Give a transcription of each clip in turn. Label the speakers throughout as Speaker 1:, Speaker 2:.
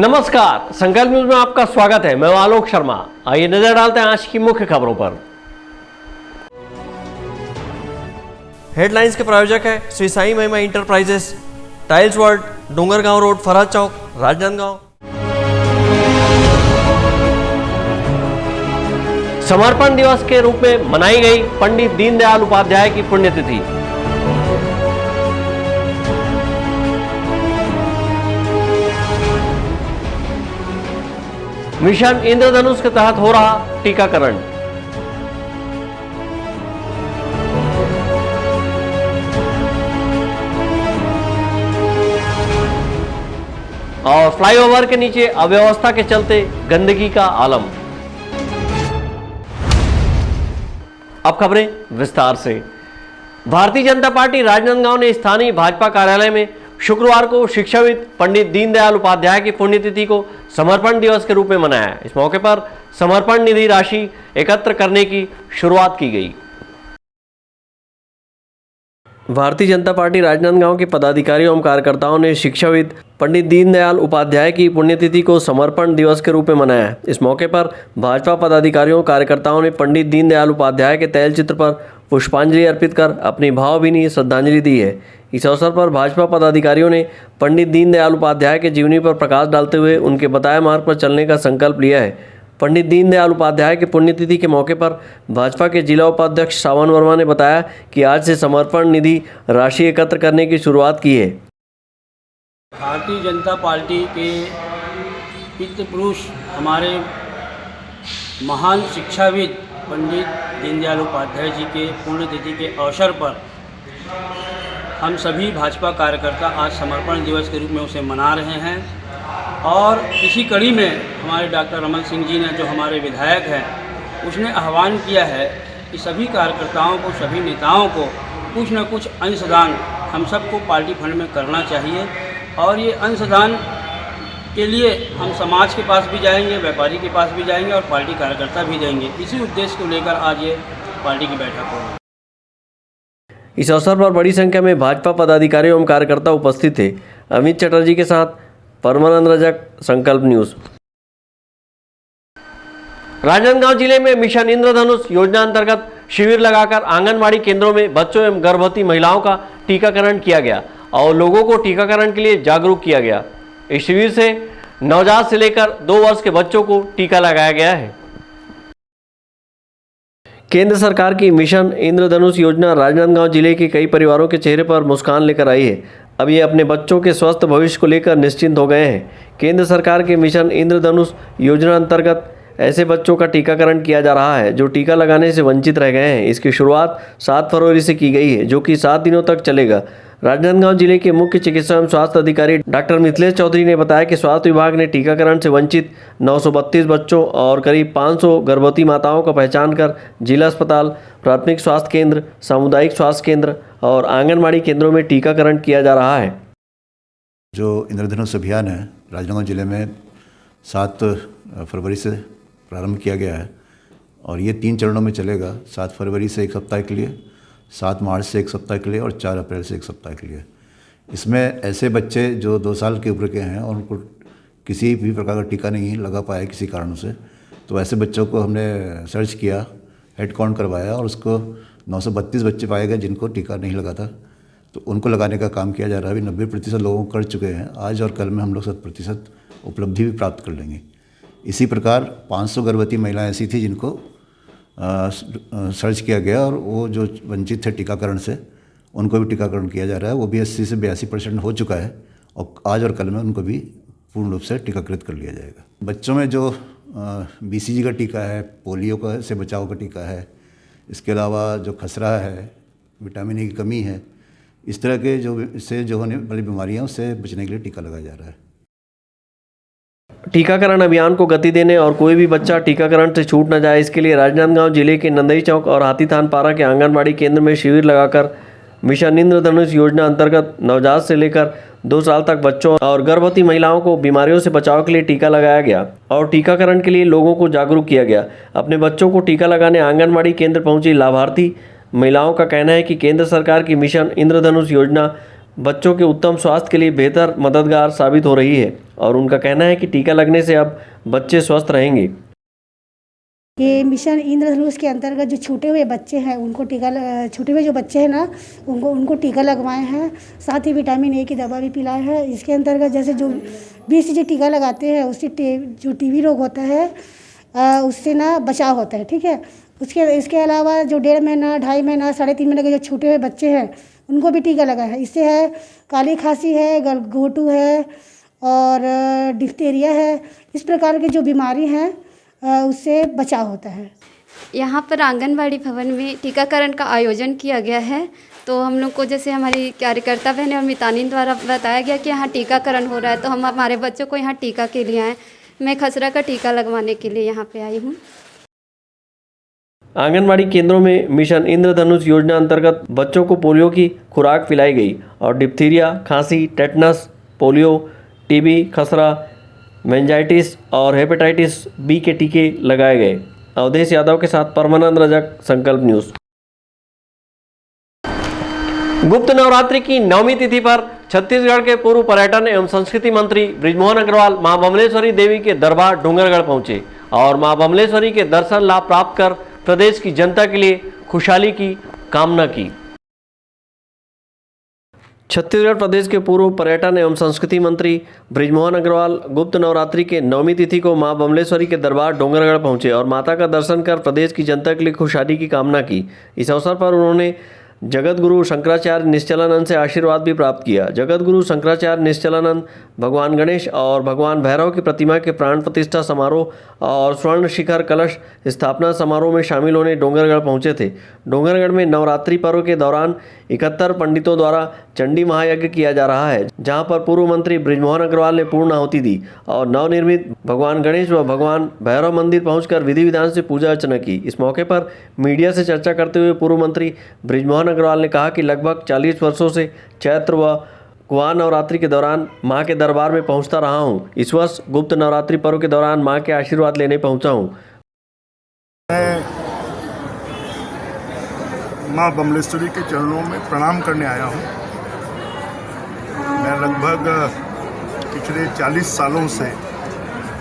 Speaker 1: नमस्कार, संकल्प न्यूज में आपका स्वागत है। मैं आलोक शर्मा। आइए नजर डालते हैं आज की मुख्य खबरों पर। हेडलाइंस के प्रायोजक है Shri Sai Mahima enterprises, tiles world, Dongargaon road, Farhad chowk, Rajnandgaon. समर्पण दिवस के रूप में मनाई गई पंडित दीनदयाल उपाध्याय की पुण्यतिथि। मिशन इंद्रधनुष के तहत हो रहा टीकाकरण। और फ्लाईओवर के नीचे अव्यवस्था के चलते गंदगी का आलम। अब खबरें विस्तार से। भारतीय जनता पार्टी राजनांदगांव ने स्थानीय भाजपा कार्यालय में शुक्रवार को शिक्षाविद पंडित दीनदयाल उपाध्याय की पुण्यतिथि को समर्पण दिवस के रूप में मनाया। इस मौके पर समर्पण निधि राशि एकत्र करने की शुरुआत की गई। भारतीय जनता पार्टी राजनांदगांव के पदाधिकारियों एवं कार्यकर्ताओं ने शिक्षाविद पंडित दीनदयाल उपाध्याय की पुण्यतिथि को समर्पण दिवस के रूप में मनाया। इस मौके पर भाजपा पदाधिकारियों कार्यकर्ताओं ने पंडित दीनदयाल उपाध्याय के तैलचित्र पर पुष्पांजलि अर्पित कर अपनी भावभीनी श्रद्धांजलि दी है। इस अवसर पर भाजपा पदाधिकारियों ने पंडित दीनदयाल उपाध्याय के जीवनी पर प्रकाश डालते हुए उनके बताए मार्ग पर चलने का संकल्प लिया है। पंडित दीनदयाल उपाध्याय की पुण्यतिथि के मौके पर भाजपा के जिला उपाध्यक्ष श्रावण वर्मा ने बताया कि आज से समर्पण निधि राशि एकत्र करने की शुरुआत की है।
Speaker 2: भारतीय जनता पार्टी के पितृ पुरुष हमारे महान शिक्षाविद पंडित दीनदयाल उपाध्याय जी के पुण्यतिथि के अवसर पर हम सभी भाजपा कार्यकर्ता आज समर्पण दिवस के रूप में उसे मना रहे हैं। और इसी कड़ी में हमारे डॉक्टर रमन सिंह जी ने, जो हमारे विधायक हैं, उसने आह्वान किया है कि सभी कार्यकर्ताओं को, सभी नेताओं को कुछ न कुछ अंशदान हम सबको पार्टी फंड में करना चाहिए। और ये अंशदान के लिए हम समाज के पास भी जाएंगे, व्यापारी के पास भी जाएंगे और पार्टी कार्यकर्ता भी जाएंगे। इसी उद्देश्य को लेकर आज ये पार्टी की बैठक हो।
Speaker 1: इस अवसर पर बड़ी संख्या में भाजपा पदाधिकारी एवं कार्यकर्ता उपस्थित थे। अमित चटर्जी के साथ परमानंद रजक, संकल्प न्यूज। राजनांदगांव जिले में मिशन इंद्रधनुष योजना अंतर्गत शिविर लगाकर आंगनबाड़ी केंद्रों में बच्चों एवं गर्भवती महिलाओं का टीकाकरण किया गया और लोगों को टीकाकरण के लिए जागरूक किया गया। इस शिविर से नवजात से लेकर 2 वर्ष के बच्चों को टीका लगाया गया है। केंद्र सरकार की मिशन इंद्रधनुष योजना राजनांदगांव जिले के कई परिवारों के चेहरे पर मुस्कान लेकर आई है। अब ये अपने बच्चों के स्वस्थ भविष्य को लेकर निश्चिंत हो गए हैं। केंद्र सरकार के मिशन इंद्रधनुष योजना अंतर्गत ऐसे बच्चों का टीकाकरण किया जा रहा है जो टीका लगाने से वंचित रह गए हैं। इसकी शुरुआत 7 फरवरी से की गई है, जो कि 7 दिनों तक चलेगा। राजनांदगांव जिले के मुख्य चिकित्सा एवं स्वास्थ्य अधिकारी डॉक्टर मिथिलेश चौधरी ने बताया कि स्वास्थ्य विभाग ने टीकाकरण से वंचित 932 बच्चों और करीब 500 गर्भवती माताओं को पहचान कर जिला अस्पताल, प्राथमिक स्वास्थ्य केंद्र, सामुदायिक स्वास्थ्य केंद्र और आंगनबाड़ी केंद्रों में टीकाकरण किया जा रहा है।
Speaker 3: जो इंद्रधनुष अभियान है राजनांदगांव जिले में 7 फरवरी से प्रारंभ किया गया है और ये 3 चरणों में चलेगा। 7 फरवरी से 1 सप्ताह के लिए, 7 मार्च से 1 सप्ताह के लिए और 4 अप्रैल से 1 सप्ताह के लिए। इसमें ऐसे बच्चे जो 2 साल के उम्र के हैं और उनको किसी भी प्रकार का टीका नहीं लगा पाया किसी कारणों से, तो ऐसे बच्चों को हमने सर्च किया, हेड काउंट करवाया और उसको 932 बच्चे पाए गए जिनको टीका नहीं लगा था। तो उनको लगाने का काम किया जा रहा है। अभी 90% लोगों को कर चुके हैं। आज और कल में हम लोग 100% उपलब्धि भी प्राप्त कर लेंगे। इसी प्रकार 500 गर्भवती महिलाएँ ऐसी थी जिनको सर्च किया गया और वो जो वंचित थे टीकाकरण से, उनको भी टीकाकरण किया जा रहा है। वो भी 80 से 82% हो चुका है और आज और कल में उनको भी पूर्ण रूप से टीकाकृत कर लिया जाएगा। बच्चों में जो BCG का टीका है, पोलियो का से बचाव का टीका है, इसके अलावा जो खसरा है, विटामिन E की कमी है, इस तरह के इससे जो होने वाली बीमारियाँ उससे बचने के लिए टीका लगाया जा रहा है।
Speaker 1: टीकाकरण अभियान को गति देने और कोई भी बच्चा टीकाकरण से छूट न जाए, इसके लिए राजनांदगांव जिले के नंदई चौक और हाथीथान पारा के आंगनबाड़ी केंद्र में शिविर लगाकर मिशन इंद्रधनुष योजना अंतर्गत नवजात से लेकर 2 साल तक बच्चों और गर्भवती महिलाओं को बीमारियों से बचाव के लिए टीका लगाया गया और टीकाकरण के लिए लोगों को जागरूक किया गया। अपने बच्चों को टीका लगाने आंगनबाड़ी केंद्र पहुंची लाभार्थी महिलाओं का कहना है कि केंद्र सरकार की मिशन इंद्रधनुष योजना बच्चों के उत्तम स्वास्थ्य के लिए बेहतर मददगार साबित हो रही है और उनका कहना है कि टीका लगने से अब बच्चे स्वस्थ रहेंगे।
Speaker 4: ये मिशन इंद्रधनुष के अंतर्गत जो छूटे हुए बच्चे हैं उनको छूटे हुए जो बच्चे हैं ना उनको टीका लगवाए हैं। साथ ही विटामिन ए की दवा भी पिलाए हैं। इसके अंतर्गत जैसे जो BCG टीका लगाते हैं उससे जो TB रोग होता है उससे ना बचाव होता है। ठीक है, इसके अलावा जो 1.5 महीना 2.5 महीना 3.5 महीने के जो छूटे हुए बच्चे हैं उनको भी टीका लगा है। इससे है काली खांसी है, गलघोटू है और डिप्थीरिया है। इस प्रकार की जो बीमारी हैं उससे बचाव होता है।
Speaker 5: यहाँ पर आंगनबाड़ी भवन में टीकाकरण का आयोजन किया गया है। तो हम लोग को जैसे हमारी कार्यकर्ता बहनें और मितानिन द्वारा बताया गया कि यहाँ टीकाकरण हो रहा है, तो हम हमारे बच्चों को यहाँ टीका के लिए आए। मैं खसरा का टीका लगवाने के लिए यहाँ पे आई हूँ।
Speaker 1: आंगनबाड़ी केंद्रों में मिशन इंद्रधनुष योजना अंतर्गत बच्चों को पोलियो की खुराक पिलाई गई और डिप्थीरिया, खांसी, टेटनस, पोलियो, TB, खसरा, मेंजाइटिस और हेपेटाइटिस B के टीके लगाए गए। अवधेश यादव के साथ परमानंद रजक, संकल्प न्यूज़। गुप्त नवरात्रि की 9वीं तिथि पर छत्तीसगढ़ के पूर्व पर्यटन एवं संस्कृति मंत्री बृजमोहन अग्रवाल मां बमलेश्वरी देवी के दरबार डोंगरगढ़ पहुंचे और मां बमलेश्वरी के दर्शन लाभ प्राप्त कर प्रदेश की जनता के लिए खुशहाली की कामना की। छत्तीसगढ़ प्रदेश के पूर्व पर्यटन एवं संस्कृति मंत्री बृजमोहन अग्रवाल गुप्त नवरात्रि के 9वीं तिथि को मां बमलेश्वरी के दरबार डोंगरगढ़ पहुंचे और माता का दर्शन कर प्रदेश की जनता के लिए खुशहाली की कामना की। इस अवसर पर उन्होंने जगत गुरु शंकराचार्य निश्चलानंद से आशीर्वाद भी प्राप्त किया। जगत गुरु शंकराचार्य निश्चलानंद भगवान गणेश और भगवान भैरव की प्रतिमा के प्राण प्रतिष्ठा समारोह और स्वर्ण शिखर कलश स्थापना समारोह में शामिल होने डोंगरगढ़ पहुंचे थे। डोंगरगढ़ में नवरात्रि पर्व के दौरान 71 पंडितों द्वारा चंडी महायज्ञ किया जा रहा है, जहां पर पूर्व मंत्री बृजमोहन अग्रवाल ने पूर्ण आहुति दी और नवनिर्मित भगवान गणेश व भगवान भैरव मंदिर पहुंचकर विधि विधान से पूजा अर्चना की। इस मौके पर मीडिया से चर्चा करते हुए पूर्व मंत्री बृजमोहन अग्रवाल ने कहा कि लगभग 40 वर्षों से चैत्र व कुआं नवरात्रि के दौरान मां के दरबार में पहुंचता रहा हूं। इस वर्ष गुप्त नवरात्रि पर्व के दौरान मां के आशीर्वाद लेने पहुंचा हूं।
Speaker 6: माँ बमलेश्वरी के चरणों में प्रणाम करने आया हूँ। मैं लगभग पिछले 40 सालों से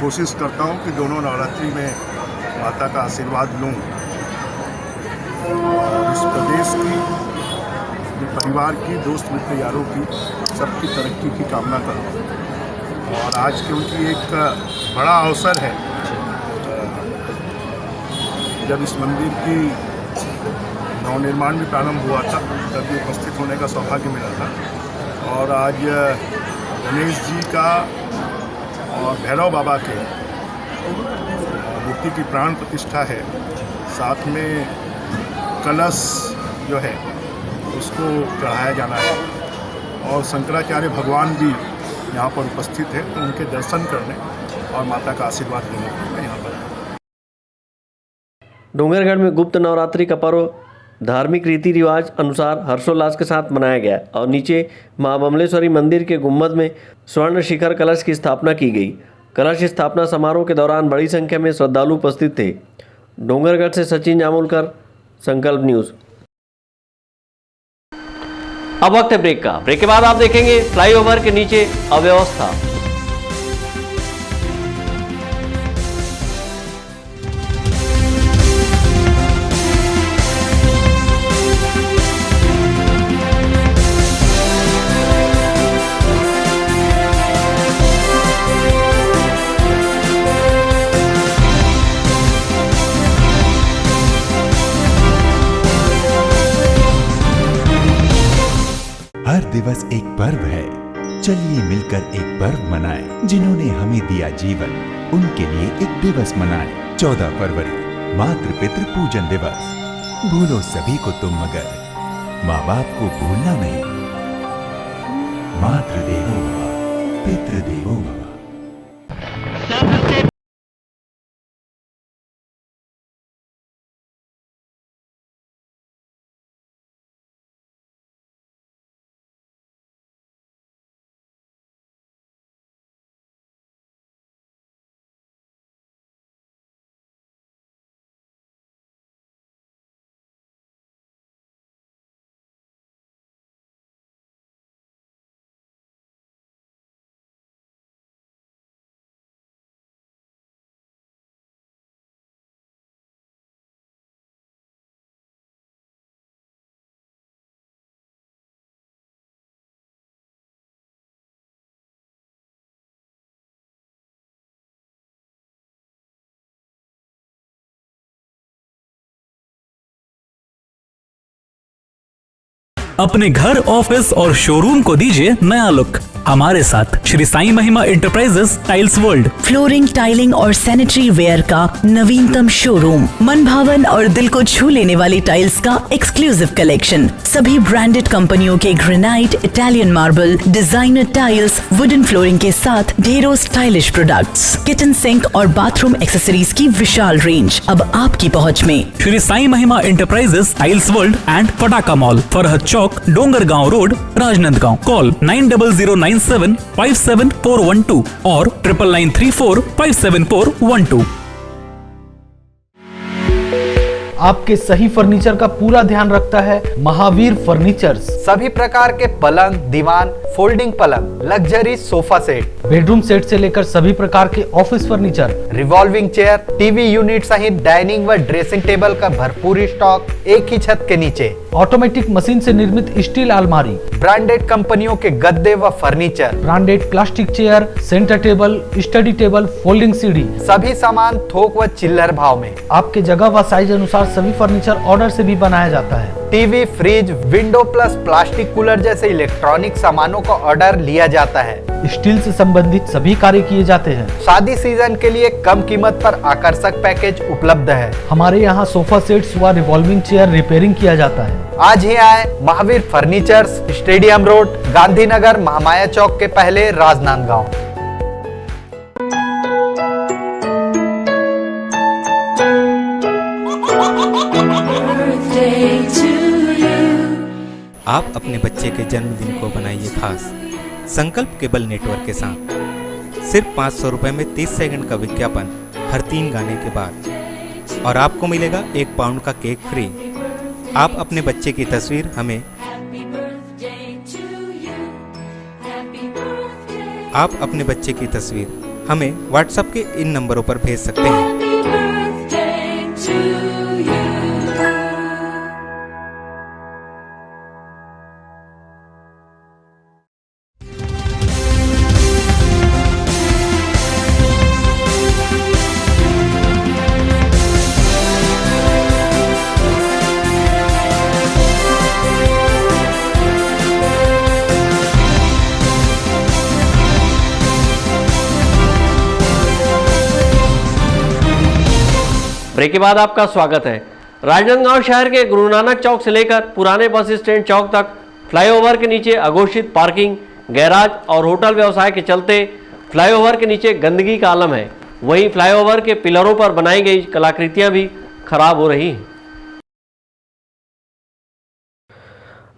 Speaker 6: कोशिश करता हूँ कि दोनों नवरात्रि में माता का आशीर्वाद लूँ और इस प्रदेश की, परिवार की, दोस्त मित्र यारों की, सबकी तरक्की की कामना करूँ। और आज क्योंकि एक बड़ा अवसर है, जब इस मंदिर की नवनिर्माण भी प्रारंभ हुआ था तभी उपस्थित होने का सौभाग्य मिला था और आज गणेश जी का और भैरव बाबा के मूर्ति की प्राण प्रतिष्ठा है। साथ में कलश जो है उसको चढ़ाया जाना है और शंकराचार्य भगवान भी यहाँ पर उपस्थित है, तो उनके दर्शन करने और माता का आशीर्वाद लेने के लिए मैं यहाँ पर आया।
Speaker 1: डोंगरगढ़ में गुप्त नवरात्रि का पर्व धार्मिक रीति रिवाज अनुसार हर्षोल्लास के साथ मनाया गया और नीचे मां बमलेश्वरी मंदिर के गुम्बद में स्वर्ण शिखर कलश की स्थापना की गई। कलश स्थापना समारोह के दौरान बड़ी संख्या में श्रद्धालु उपस्थित थे। डोंगरगढ़ से सचिन जामुलकर, संकल्प न्यूज़। अब वक्त है ब्रेक का। ब्रेक के बाद आप देखेंगे फ्लाईओवर के नीचे अव्यवस्था।
Speaker 7: हर दिवस एक पर्व है, चलिए मिलकर एक पर्व मनाएं। जिन्होंने हमें दिया जीवन, उनके लिए एक दिवस मनाएं। 14 फरवरी मातृ पितृ पूजन दिवस। भूलो सभी को तुम मगर माँ बाप को भूलना नहीं। मातृदेवो भव, पितृदेवो भव।
Speaker 8: अपने घर, ऑफिस और शोरूम को दीजिए नया लुक हमारे साथ Shri Sai Mahima enterprises tiles world.
Speaker 9: Flooring, tiling और सैनिटरी वेयर का नवीनतम शोरूम, मन भावन और दिल को छू लेने वाली टाइल्स का एक्सक्लूसिव कलेक्शन, सभी ब्रांडेड कंपनियों के granite, Italian marble, designer tiles, wooden flooring के साथ ढेरों स्टाइलिश प्रोडक्ट्स, किचन सिंक और बाथरूम एक्सेसरीज की विशाल रेंज अब आपकी पहुंच में।
Speaker 8: Shri Sai Mahima enterprises tiles world and Pataka mall, Farhad chowk, Dongargaon road, Rajnandgaon. Call 9009757412 और 9994574412।
Speaker 10: आपके सही फर्नीचर का पूरा ध्यान रखता है महावीर फर्नीचर्स। सभी प्रकार के पलंग, दीवान, फोल्डिंग पलंग, luxury sofa set, bedroom set से लेकर सभी प्रकार के office furniture, revolving chair, TV unit सहित डाइनिंग व ड्रेसिंग टेबल का भरपूर स्टॉक एक ही छत के नीचे। ऑटोमेटिक मशीन से निर्मित स्टील अलमारी, ब्रांडेड कंपनियों के गद्दे व furniture, branded plastic chair, centre table, study table, folding सीढ़ी, सभी सामान थोक व चिल्लर भाव में। आपके जगह व साइज अनुसार सभी फर्नीचर ऑर्डर से भी बनाया जाता है। TV, fridge, window plus plastic cooler जैसे इलेक्ट्रॉनिक सामानों का ऑर्डर लिया जाता है। स्टील से संबंधित सभी कार्य किए जाते हैं। शादी सीजन के लिए कम कीमत पर आकर्षक पैकेज उपलब्ध है। हमारे यहाँ सोफा सेट्स व रिवॉल्विंग चेयर रिपेयरिंग किया जाता है। आज ही आए Mahavir furnitures, stadium road, Gandhinagar, Mahamaya chowk के पहले, राजनांदगांव।
Speaker 11: आप अपने बच्चे के जन्मदिन को बनाइए खास संकल्प केबल नेटवर्क के साथ। सिर्फ 500 रुपये में 30 सेकंड का विज्ञापन हर 3 गाने के बाद, और आपको मिलेगा 1 पाउंड का केक फ्री। आप अपने बच्चे की तस्वीर हमें व्हाट्सएप के इन नंबरों पर भेज सकते हैं।
Speaker 1: ब्रेक के बाद आपका स्वागत है। राजनांदगांव शहर के गुरु नानक चौक से लेकर पुराने बस स्टैंड चौक तक फ्लाईओवर के नीचे अघोषित पार्किंग, गैराज और होटल व्यवसाय के चलते फ्लाईओवर के नीचे गंदगी का आलम है। वहीं फ्लाईओवर के पिलरों पर बनाई गई कलाकृतियां भी खराब हो रही हैं।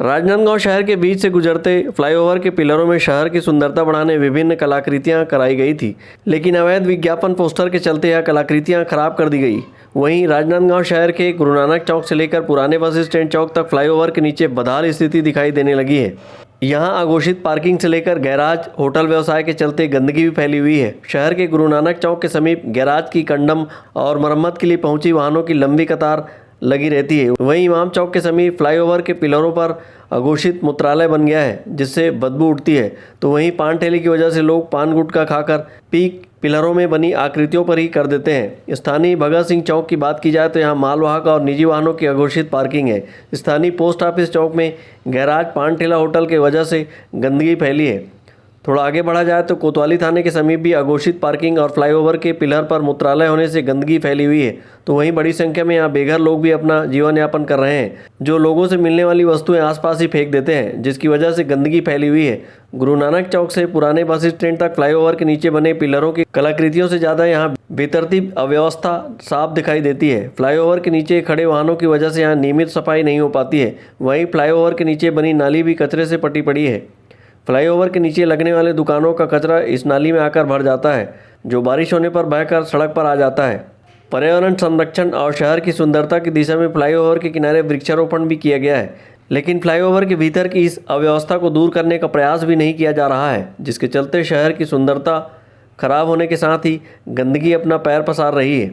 Speaker 1: राजनांदगांव शहर के बीच से गुजरते फ्लाईओवर के पिलरों में शहर की सुंदरता बढ़ाने विभिन्न कलाकृतियां कराई गई थी, लेकिन अवैध विज्ञापन पोस्टर के चलते यह कलाकृतियां खराब कर दी गई। वहीं राजनांदगांव शहर के गुरु नानक चौक से लेकर पुराने बस स्टैंड चौक तक फ्लाईओवर के नीचे बदहाल स्थिति दिखाई देने लगी है। यहाँ अघोषित पार्किंग से लेकर गैराज, होटल व्यवसाय के चलते गंदगी भी फैली हुई है। शहर के गुरु नानक चौक के समीप गैराज की कंडम और मरम्मत के लिए पहुंची वाहनों की लंबी कतार लगी रहती है। वहीं इमाम चौक के समीप फ्लाईओवर के पिलरों पर अघोषित मूत्रालय बन गया है, जिससे बदबू उठती है। तो वहीं पान ठेले की वजह से लोग पान गुटखा खाकर पीक पिलरों में बनी आकृतियों पर ही कर देते हैं। स्थानीय भगत सिंह चौक की बात की जाए तो यहाँ मालवाहक और निजी वाहनों की अघोषित पार्किंग है। स्थानीय पोस्ट ऑफिस चौक में गैराज, पान ठेला, होटल की वजह से गंदगी फैली है। थोड़ा आगे बढ़ा जाए तो कोतवाली थाने के समीप भी अघोषित पार्किंग और फ्लाईओवर के पिलर पर मूत्रालय होने से गंदगी फैली हुई है। तो वहीं बड़ी संख्या में यहाँ बेघर लोग भी अपना जीवन यापन कर रहे हैं, जो लोगों से मिलने वाली वस्तुएं आसपास ही फेंक देते हैं, जिसकी वजह से गंदगी फैली हुई है। गुरु नानक चौक से पुराने बस स्टैंड तक फ्लाईओवर के नीचे बने पिलरों की कलाकृतियों से ज़्यादा यहाँ बेतरतीब अव्यवस्था साफ दिखाई देती है। फ्लाईओवर के नीचे खड़े वाहनों की वजह से यहाँ नियमित सफाई नहीं हो पाती है। वहीं फ्लाईओवर के नीचे बनी नाली भी कचरे से पटी पड़ी है। फ्लाईओवर के नीचे लगने वाले दुकानों का कचरा इस नाली में आकर भर जाता है, जो बारिश होने पर बहकर सड़क पर आ जाता है। पर्यावरण संरक्षण और शहर की सुंदरता की दिशा में फ्लाईओवर के किनारे वृक्षारोपण भी किया गया है, लेकिन फ्लाईओवर के भीतर की इस अव्यवस्था को दूर करने का प्रयास भी नहीं किया जा रहा है, जिसके चलते शहर की सुंदरता खराब होने के साथ ही गंदगी अपना पैर पसार रही है।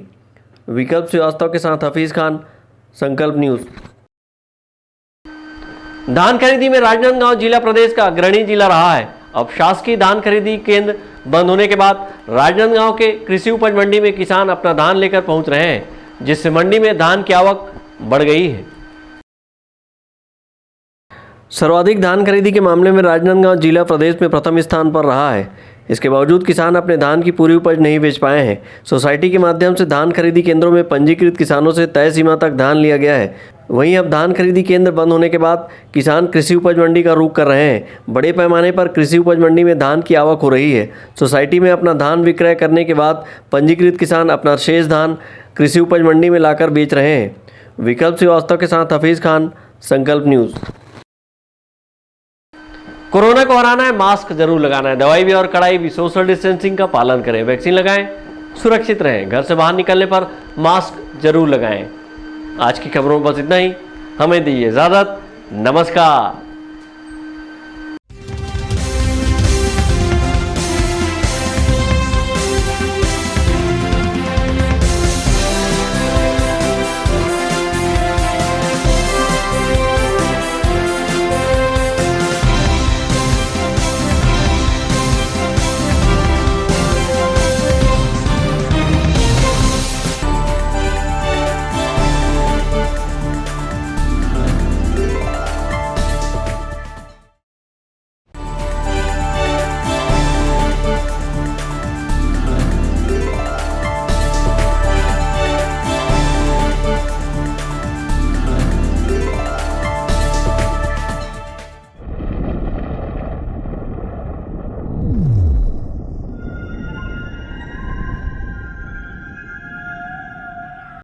Speaker 1: विकल्प श्रीवास्तव के साथ हफीज़ खान, संकल्प न्यूज़। धान खरीदी में राजनांदगांव जिला प्रदेश का अग्रणी जिला रहा है। अब शासकीय धान खरीदी केंद्र बंद होने के बाद राजनांदगांव के कृषि उपज मंडी में किसान अपना धान लेकर पहुंच रहे हैं, जिससे मंडी में धान की आवक बढ़ गई है। सर्वाधिक धान खरीदी के मामले में राजनांदगांव जिला प्रदेश में प्रथम स्थान पर रहा है। इसके बावजूद किसान अपने धान की पूरी उपज नहीं बेच पाए हैं। सोसाइटी के माध्यम से धान खरीदी केंद्रों में पंजीकृत किसानों से तय सीमा तक धान लिया गया है। वहीं अब धान खरीदी केंद्र बंद होने के बाद किसान कृषि उपज मंडी का रुख कर रहे हैं। बड़े पैमाने पर कृषि उपज मंडी में धान की आवक हो रही है। सोसाइटी में अपना धान विक्रय करने के बाद पंजीकृत किसान अपना शेष धान कृषि उपज मंडी में लाकर बेच रहे हैं। विकल्प श्रीवास्तव के साथ हफीज खान, संकल्प न्यूज़। कोरोना को हराना है, मास्क जरूर लगाना है, दवाई भी और कड़ाई भी, सोशल डिस्टेंसिंग का पालन करें, वैक्सीन लगाएं, सुरक्षित रहें, घर से बाहर निकलने पर मास्क जरूर लगाएं। आज की खबरों में बस इतना ही। हमें दीजिए इजाजत। नमस्कार।